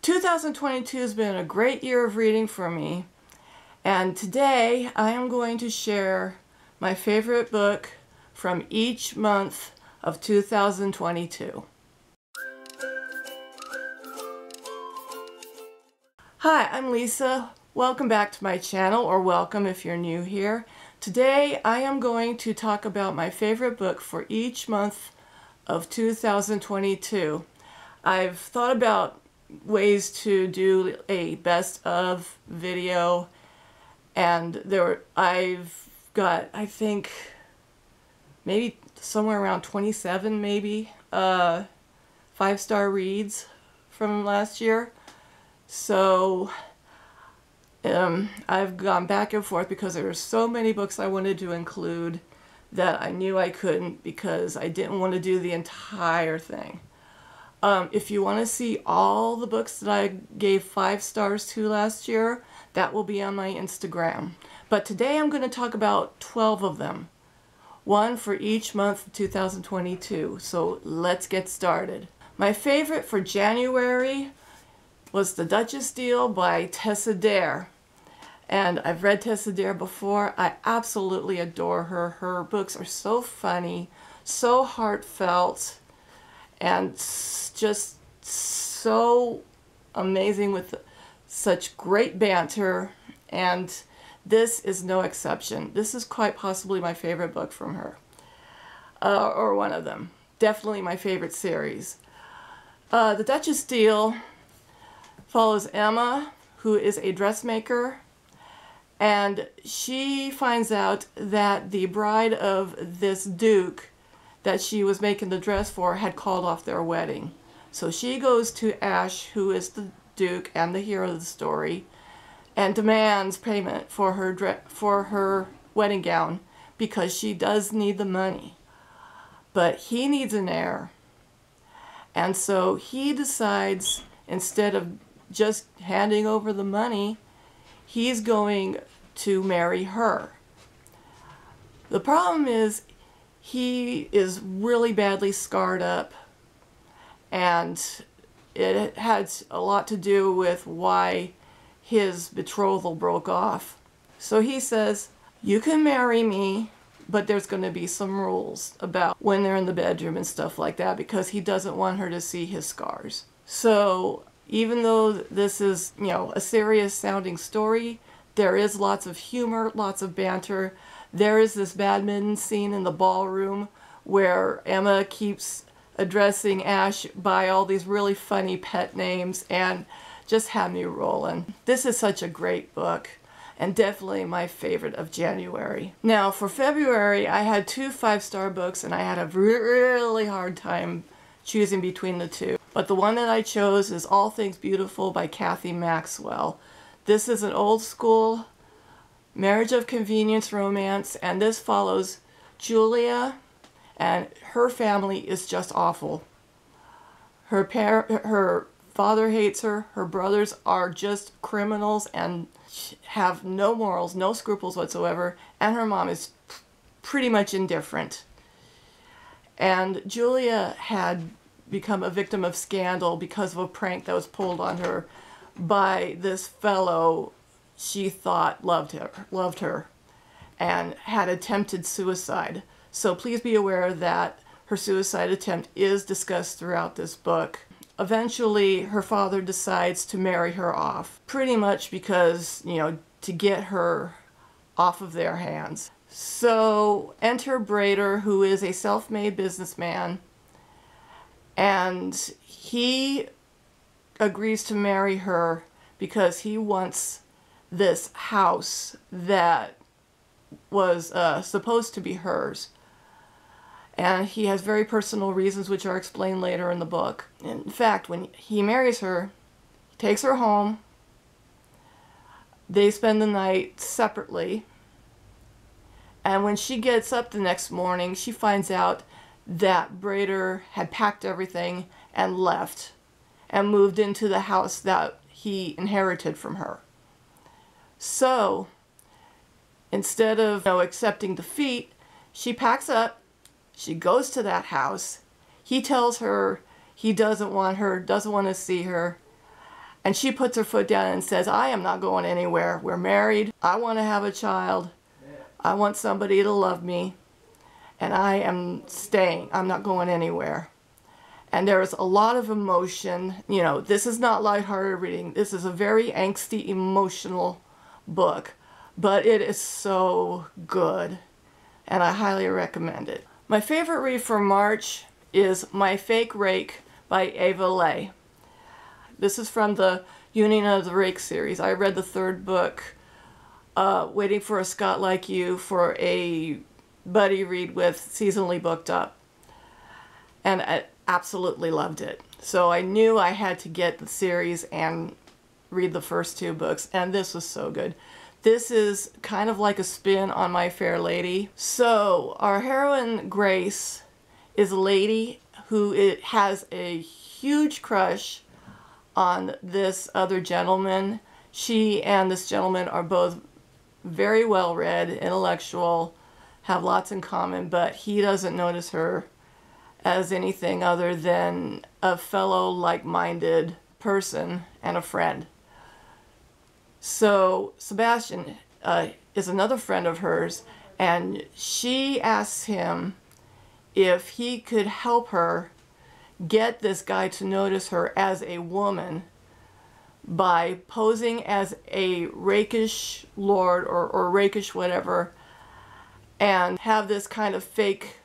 2022 has been a great year of reading for me, and today I am going to share my favorite book from each month of 2022. Hi, I'm Lisa. Welcome back to my channel, or welcome if you're new here. Today I am going to talk about my favorite book for each month of 2022. I've thought about ways to do a best of video, and I've got, I think, maybe somewhere around 27 maybe 5-star reads from last year. So I've gone back and forth because there are so many books I wanted to include that I knew I couldn't because I didn't want to do the entire thing. If you want to see all the books that I gave 5 stars to last year, that will be on my Instagram. But today I'm going to talk about 12 of them. One for each month of 2022. So let's get started. My favorite for January was The Duchess Deal by Tessa Dare. And I've read Tessa Dare before. I absolutely adore her. Her books are so funny, so heartfelt, and just so amazing with such great banter, and this is no exception. This is quite possibly my favorite book from her, or one of them. Definitely my favorite series. The Duchess Deal follows Emma, who is a dressmaker, and she finds out that the bride of this duke that she was making the dress for had called off their wedding. So she goes to Ash, who is the duke and the hero of the story, and demands payment for her wedding gown because she does need the money. But he needs an heir. And so he decides, instead of just handing over the money, he's going to marry her. The problem is, he is really badly scarred up, and it had a lot to do with why his betrothal broke off. So he says, you can marry me, but there's going to be some rules about when they're in the bedroom and stuff like that, because he doesn't want her to see his scars. So even though this is, a serious sounding story, there is lots of humor, lots of banter. There is this badminton scene in the ballroom where Emma keeps addressing Ash by all these really funny pet names, and just had me rolling. This is such a great book, and definitely my favorite of January. Now for February, I had 2 5-star books, and I had a really hard time choosing between the two. But the one that I chose is All Things Beautiful by Kathy Maxwell. This is an old school marriage of convenience romance, and this follows Julia, and her family is just awful. Her father hates her, her brothers are just criminals and have no morals, no scruples whatsoever, and her mom is pretty much indifferent. And Julia had become a victim of scandal because of a prank that was pulled on her by this fellow she thought loved her, and had attempted suicide. So please be aware that her suicide attempt is discussed throughout this book. Eventually, her father decides to marry her off, pretty much because, to get her off of their hands. So enter Brader, who is a self-made businessman, and he agrees to marry her because he wants this house that was supposed to be hers. And he has very personal reasons, which are explained later in the book. In fact, when he marries her, he takes her home. They spend the night separately. And when she gets up the next morning, she finds out that Brader had packed everything and left and moved into the house that he inherited from her. So instead of accepting defeat, she packs up, she goes to that house. He tells her he doesn't want her, doesn't want to see her, And she puts her foot down and says, I am not going anywhere. We're married. I want to have a child. I want somebody to love me. And I am staying. I'm not going anywhere. And there's a lot of emotion. You know, this is not lighthearted reading. This is a very angsty, emotional book. But it is so good. And I highly recommend it. My favorite read for March is My Fake Rake by Ava Leigh. This is from the Union of the Rake series. I read the third book, Waiting for a Scot Like You, for a buddy read with Seasonally Booked Up. And I absolutely loved it. So I knew I had to get the series and read the first two books, and this was so good. This is kind of like a spin on My Fair Lady. So our heroine, Grace, is a lady who has a huge crush on this other gentleman. She and this gentleman are both very well read, intellectual, have lots in common, but he doesn't notice her as anything other than a fellow like-minded person and a friend. So Sebastian is another friend of hers, and she asks him if he could help her get this guy to notice her as a woman by posing as a rakish lord or rakish whatever, and have this kind of fake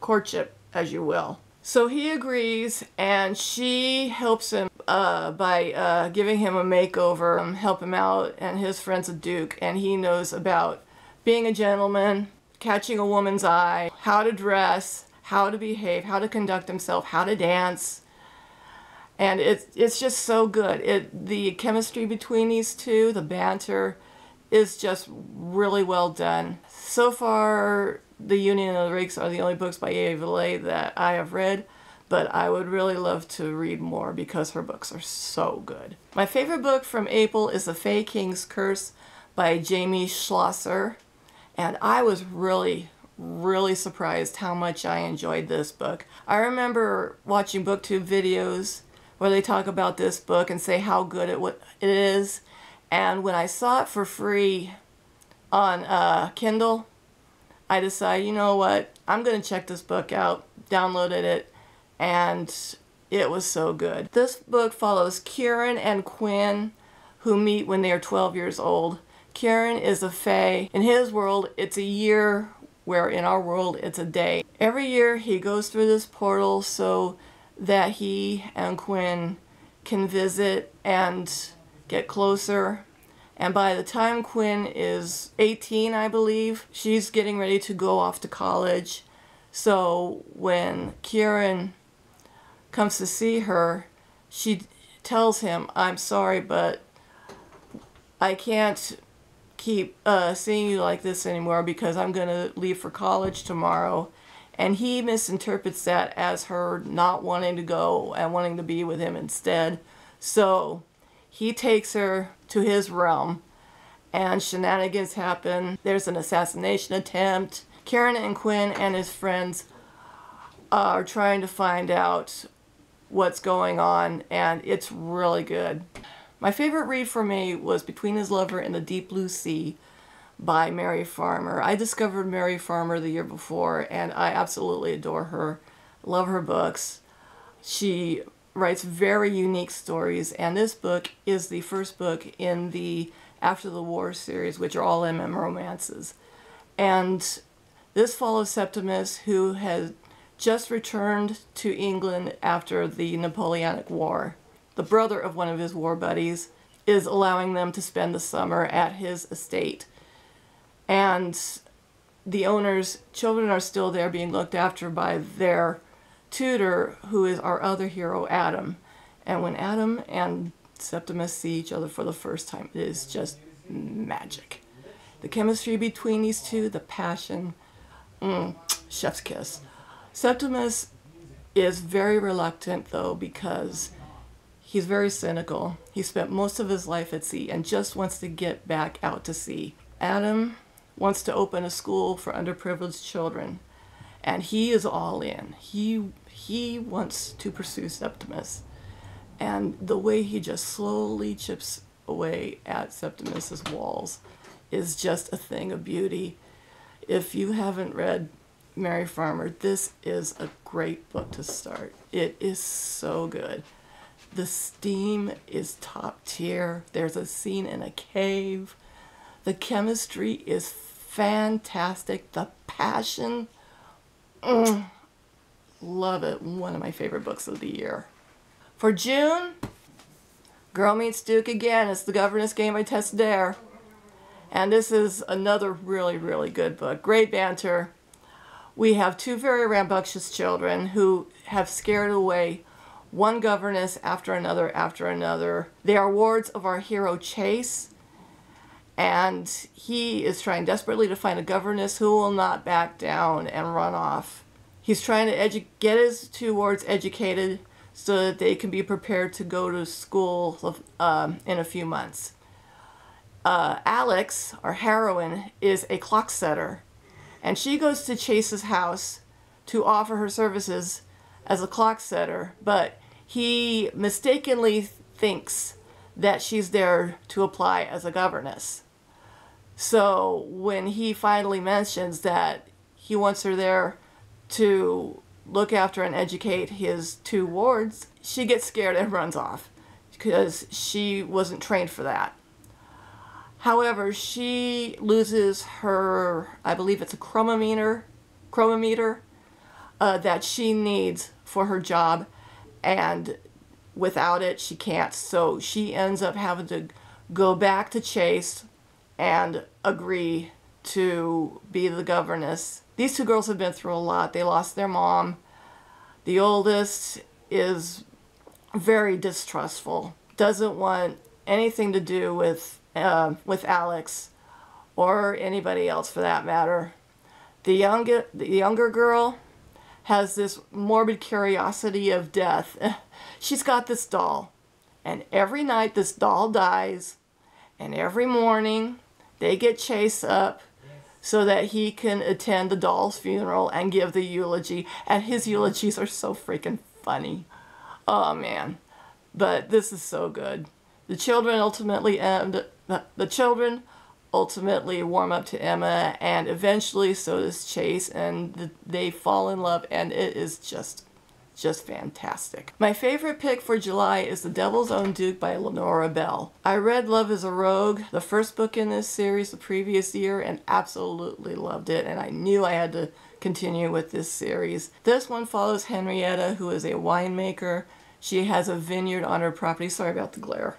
courtship, as you will. So he agrees, and she helps him by giving him a makeover, help him out, and his friend's a duke, and he knows about being a gentleman, catching a woman's eye, how to dress, how to behave, how to conduct himself, how to dance. And it's just so good. The chemistry between these two, the banter, is just really well done. So far, The Union of the Rakes are the only books by Ava Leigh that I have read, but I would really love to read more because her books are so good. My favorite book from April is The Fae King's Curse by Jamie Schlosser, and I was really surprised how much I enjoyed this book. I remember watching BookTube videos where they talk about this book and say how good it is, and when I saw it for free on Kindle, I decided, you know what, I'm going to check this book out, downloaded it, and it was so good. This book follows Kieran and Quinn, who meet when they are 12 years old. Kieran is a fae. In his world, it's a year, where in our world, it's a day. Every year, he goes through this portal so that he and Quinn can visit and get closer. And by the time Quinn is 18, I believe, she's getting ready to go off to college. So when Kieran comes to see her, she tells him, I'm sorry, but I can't keep seeing you like this anymore because I'm going to leave for college tomorrow. And he misinterprets that as her not wanting to go and wanting to be with him instead. So he takes her to his realm, and shenanigans happen. There's an assassination attempt. Kieran and Quinn and his friends are trying to find out what's going on, and it's really good. My favorite read for me was Between His Lover and the Deep Blue Sea by Mary Farmer. I discovered Mary Farmer the year before, and I absolutely adore her. Love her books. She writes very unique stories, and this book is the first book in the After the War series, which are all MM romances. And this follows Septimus, who has just returned to England after the Napoleonic War. The brother of one of his war buddies is allowing them to spend the summer at his estate. And the owner's children are still there being looked after by their tutor, who is our other hero, Adam. And when Adam and Septimus see each other for the first time, it is just magic. The chemistry between these two, the passion, chef's kiss. Septimus is very reluctant, though, because he's very cynical. He spent most of his life at sea and just wants to get back out to sea. Adam wants to open a school for underprivileged children, and he is all in. He wants to pursue Septimus. And the way he just slowly chips away at Septimus's walls is just a thing of beauty. If you haven't read Mary Farmer, this is a great book to start. It is so good. The steam is top tier. There's a scene in a cave. The chemistry is fantastic. The passion, love it. One of my favorite books of the year. For June, Girl Meets Duke again. It's The Governess Game by Tess Dare. And this is another really, really good book. Great banter. We have two very rambunctious children who have scared away one governess after another after another. They are wards of our hero Chase, and he is trying desperately to find a governess who will not back down and run off. He's trying to get his two wards educated so that they can be prepared to go to school in a few months. Alex, our heroine, is a clock setter, and she goes to Chase's house to offer her services as a clock setter, but he mistakenly thinks that she's there to apply as a governess. So when he finally mentions that he wants her there to look after and educate his two wards, she gets scared and runs off because she wasn't trained for that. However, she loses her, I believe it's a chromometer that she needs for her job, and without it she can't. So she ends up having to go back to Chase and agree to be the governess. These two girls have been through a lot. They lost their mom. The oldest is very distrustful, doesn't want anything to do with Alex or anybody else for that matter. The younger girl has this morbid curiosity of death. She's got this doll, and every night this doll dies, and every morning they get Chase up so that he can attend the doll's funeral and give the eulogy, and his eulogies are so freaking funny. Oh man, but this is so good. The children ultimately warm up to Emma, and eventually so does Chase, and they fall in love, and it is just fantastic. My favorite pick for July is The Devil's Own Duke by Lenora Bell. I read Love is a Rogue, the first book in this series the previous year, and absolutely loved it, and I knew I had to continue with this series. This one follows Henrietta, who is a winemaker. She has a vineyard on her property. Sorry about the glare.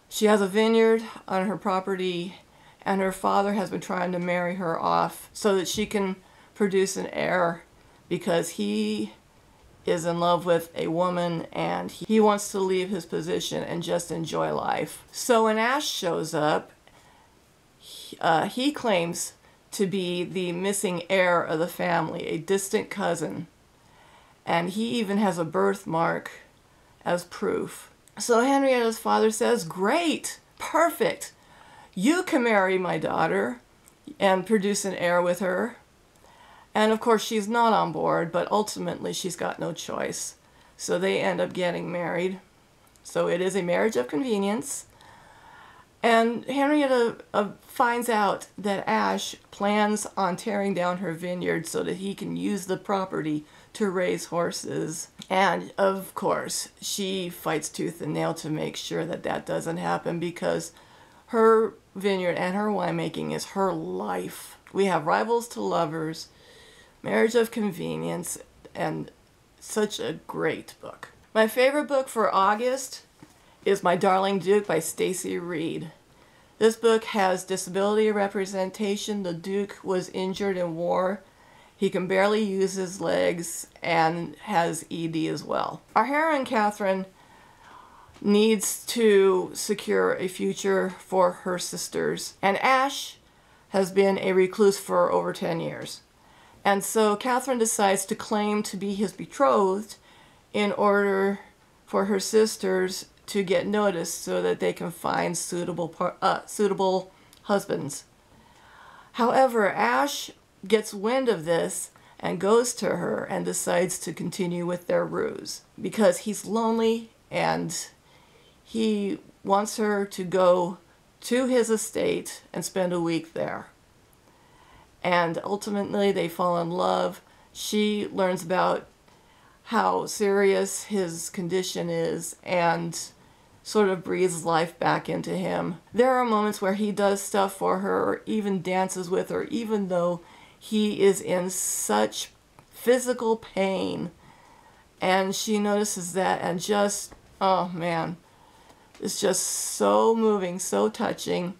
She has a vineyard on her property, and her father has been trying to marry her off so that she can produce an heir, because he is in love with a woman and he wants to leave his position and just enjoy life. So when Ash shows up, he claims to be the missing heir of the family, a distant cousin, and he even has a birthmark as proof. So Henrietta's father says, "Great, perfect, you can marry my daughter and produce an heir with her." And of course she's not on board, but ultimately she's got no choice. So they end up getting married. So it is a marriage of convenience. And Henrietta finds out that Ash plans on tearing down her vineyard so that he can use the property to raise horses. And of course, she fights tooth and nail to make sure that that doesn't happen, because her vineyard and her winemaking is her life. We have rivals to lovers, marriage of convenience, and such a great book. My favorite book for August is My Darling Duke by Stacy Reed. This book has disability representation. The Duke was injured in war. He can barely use his legs and has ED as well. Our heroine, Catherine, needs to secure a future for her sisters, and Ash has been a recluse for over 10 years. And so Catherine decides to claim to be his betrothed in order for her sisters to get noticed so that they can find suitable husbands. However, Ash gets wind of this and goes to her and decides to continue with their ruse because he's lonely and he wants her to go to his estate and spend a week there. And ultimately they fall in love. She learns about how serious his condition is and sort of breathes life back into him. There are moments where he does stuff for her or even dances with her, even though he is in such physical pain. And she notices that and just, oh man, it's just so moving, so touching,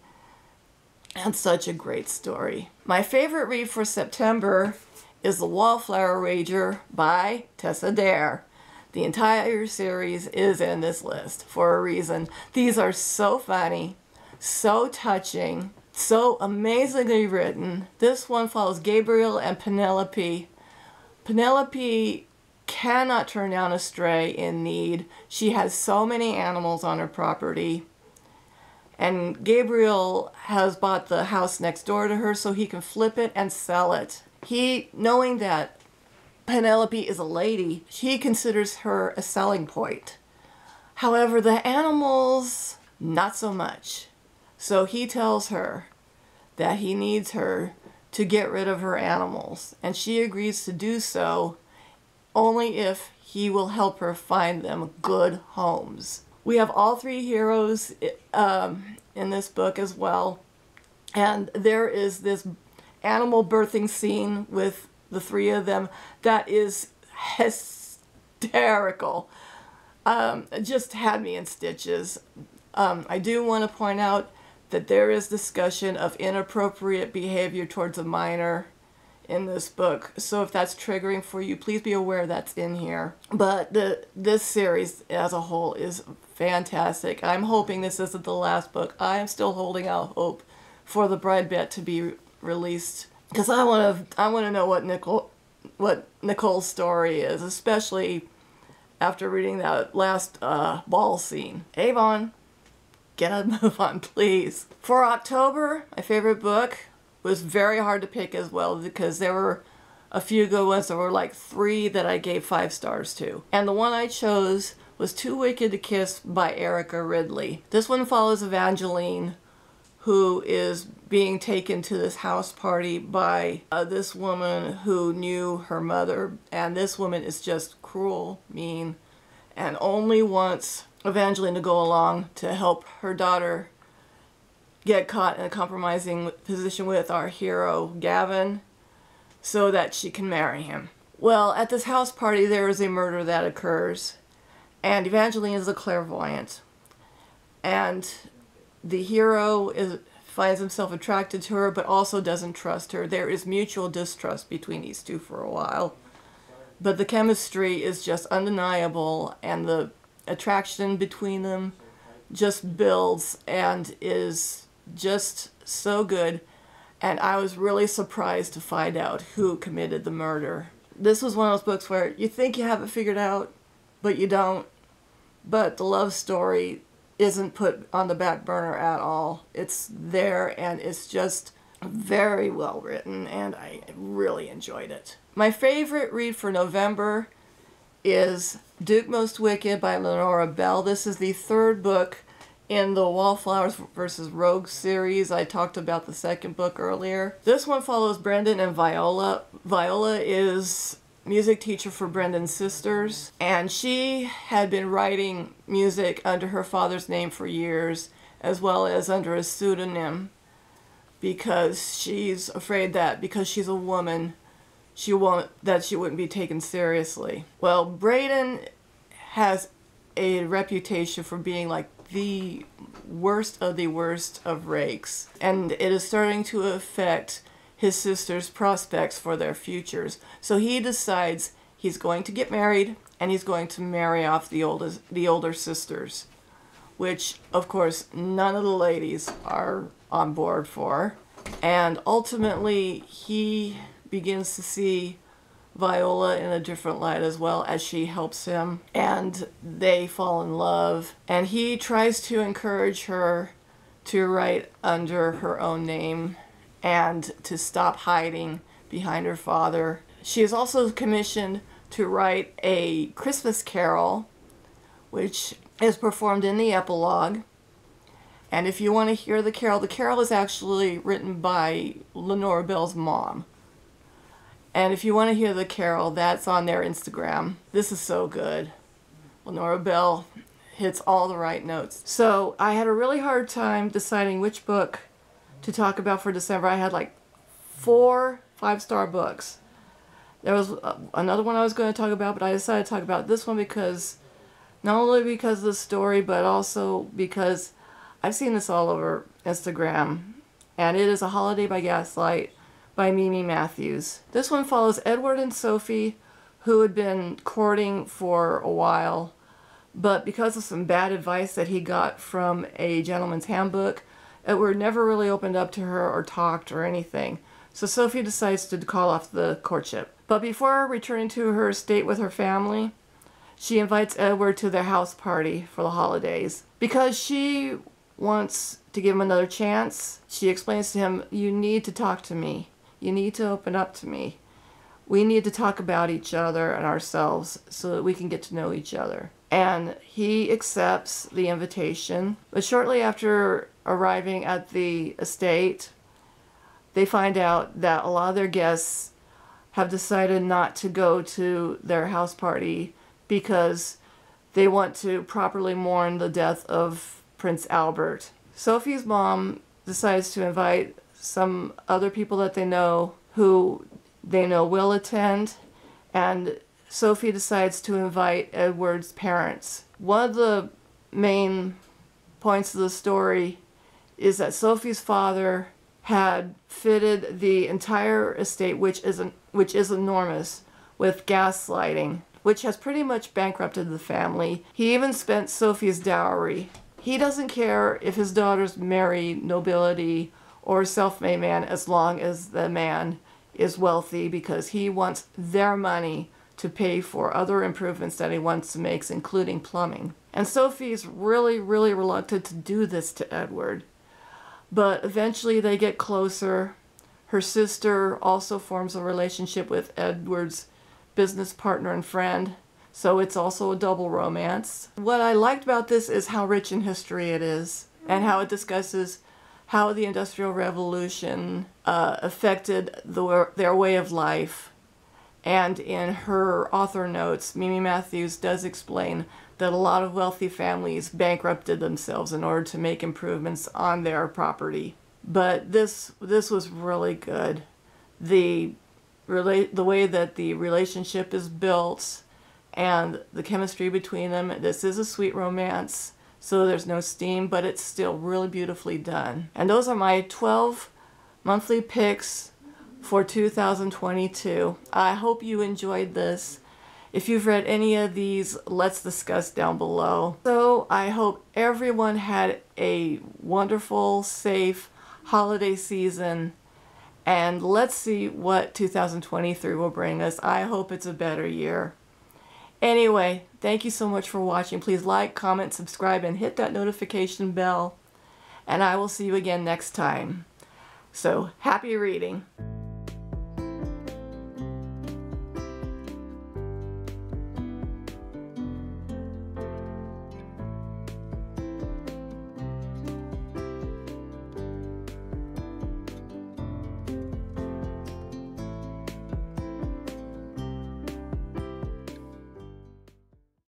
and such a great story. My favorite read for September is The Wallflower Wager by Tessa Dare. The entire series is in this list for a reason. These are so funny, so touching, so amazingly written. This one follows Gabriel and Penelope. Penelope cannot turn down a stray in need. She has so many animals on her property. And Gabriel has bought the house next door to her so he can flip it and sell it. He, knowing that Penelope is a lady, he considers her a selling point. However, the animals, not so much. So he tells her that he needs her to get rid of her animals. And she agrees to do so only if he will help her find them good homes. We have all three heroes in this book as well. And there is this animal birthing scene with the three of them that is hysterical. It just had me in stitches. I do want to point out that there is discussion of inappropriate behavior towards a minor in this book. So if that's triggering for you, please be aware that's in here. But this series as a whole is fantastic. I'm hoping this isn't the last book. I am still holding out hope for The Bride Bet to be released, because I want to know what Nicole's story is, especially after reading that last ball scene. Avon, get a move on, please. For October, my favorite book was very hard to pick as well, because there were a few good ones. There were like 3 that I gave 5 stars to. And the one I chose was Too Wicked to Kiss by Erica Ridley. This one follows Evangeline, who is being taken to this house party by this woman who knew her mother. And this woman is just cruel, mean, and only wants Evangeline to go along to help her daughter get caught in a compromising position with our hero Gavin so that she can marry him. Well, at this house party there is a murder that occurs, and Evangeline is a clairvoyant, and the hero finds himself attracted to her but also doesn't trust her. There is mutual distrust between these two for a while, but the chemistry is just undeniable, and the attraction between them just builds and is just so good. And I was really surprised to find out who committed the murder. This was one of those books where you think you have it figured out, but you don't. But the love story isn't put on the back burner at all. It's there, and it's just very well written, and I really enjoyed it. My favorite read for November is Duke Most Wicked by Lenora Bell. This is the 3rd book in the Wallflowers vs. Rogue series. I talked about the 2nd book earlier. This one follows Brendan and Viola. Viola is music teacher for Brendan's sisters, and she had been writing music under her father's name for years, as well as under a pseudonym, because she's afraid that because she's a woman, she wouldn't be taken seriously. Well, Braden has a reputation for being like the worst of rakes, and it is starting to affect his sister's prospects for their futures. So he decides he's going to get married, and he's going to marry off the older sisters, which of course none of the ladies are on board for. And ultimately he begins to see Viola in a different light as well, as she helps him, and they fall in love, and he tries to encourage her to write under her own name and to stop hiding behind her father. She is also commissioned to write a Christmas carol, which is performed in the epilogue. And if you want to hear the carol is actually written by Lenora Bell's mom. And if you want to hear the carol, that's on their Instagram. This is so good. Lenora Bell hits all the right notes. So I had a really hard time deciding which book to talk about for December. I had like 4 5-star books. There was another one I was going to talk about, but I decided to talk about this one because, not only because of the story, but also because I've seen this all over Instagram. And it is A Holiday by Gaslight by Mimi Matthews. This one follows Edward and Sophie, who had been courting for a while, but because of some bad advice that he got from a gentleman's handbook, Edward never really opened up to her or talked or anything. So Sophie decides to call off the courtship. But before returning to her estate with her family, she invites Edward to their house party for the holidays. Because she wants to give him another chance, she explains to him, "You need to talk to me. You need to open up to me. We need to talk about each other and ourselves so that we can get to know each other." And he accepts the invitation. But shortly after arriving at the estate, they find out that a lot of their guests have decided not to go to their house party because they want to properly mourn the death of Prince Albert. Sophie's mom decides to invite some other people that they know who they know will attend, and Sophie decides to invite Edward's parents. One of the main points of the story is that Sophie's father had fitted the entire estate, which is enormous, with gaslighting, which has pretty much bankrupted the family. He even spent Sophie's dowry. He doesn't care if his daughters marry nobility or a self-made man as long as the man is wealthy, because he wants their money to pay for other improvements that he wants to make, including plumbing. And Sophie's really, really reluctant to do this to Edward. But eventually they get closer. Her sister also forms a relationship with Edward's business partner and friend, so it's also a double romance. What I liked about this is how rich in history it is, and how it discusses how the Industrial Revolution affected their way of life. And in her author notes, Mimi Matthews does explain that a lot of wealthy families bankrupted themselves in order to make improvements on their property. But this was really good. The way that the relationship is built and the chemistry between them. This is a sweet romance, so there's no steam, but it's still really beautifully done. And those are my 12 monthly picks for 2022. I hope you enjoyed this. If you've read any of these, let's discuss down below. So I hope everyone had a wonderful, safe holiday season, and let's see what 2023 will bring us. I hope it's a better year. Anyway, thank you so much for watching. Please like, comment, subscribe, and hit that notification bell. And I will see you again next time. So, happy reading.